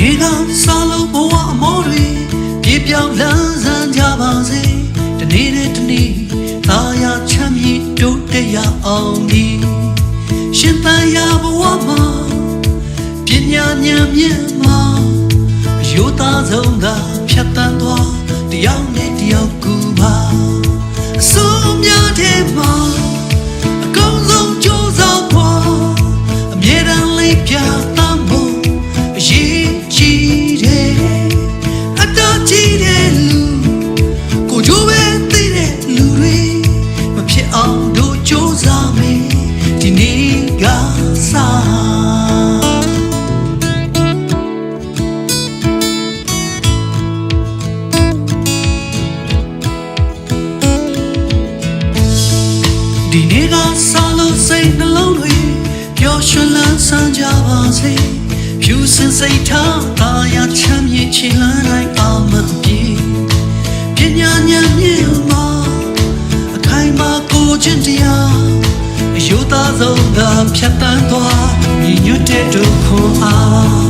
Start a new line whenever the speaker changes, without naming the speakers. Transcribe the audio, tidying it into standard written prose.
နေ့ကစားလို့ဘဝအမောတွေပြေပြောင်းလန်းဆန်းကြပါစေတနေ့နဲ့တနေ့သာယာချမ်းမြေ့တိုးတက်ရအောင်ဒီရှင်သန်ရာဘဝမှာပညာဉာဏ်မြင့်မှာအယုသားဆုံးကဖြတ်တန်းသွားတယောက်နဲ့တယောက်ကူပါအစိုးများတဲ့မှာအကောင်းဆုံးကြိုးစားဖို့အမြဲတမ်းလေးပြသဖို့အရေးကြီးတယ်အတော်ကြီးတဲ့လူကိုကြိုးပဲသိတဲ့လူတွေမဖြစ်အောင်တို့ကြိုးစားမယ်ဒီနေ့ကစားဒီနေ့ကစားလို့စိတ်နှလုံးတွေပျော်ရွှင်လန်းဆန်းကြပါစေဖြူစင်စိတ်ထားသာယာချမ်းမြေ့ချီလန်းတိုင်းအောင်မပြေပညာဉာဏ်မြင့်မှာအခိုင်မာကိုခြင်းတရားအယုသားဆုံးကဖြတ်တန်းသွားညီညွတ်တဲ့ဒုက္ခအား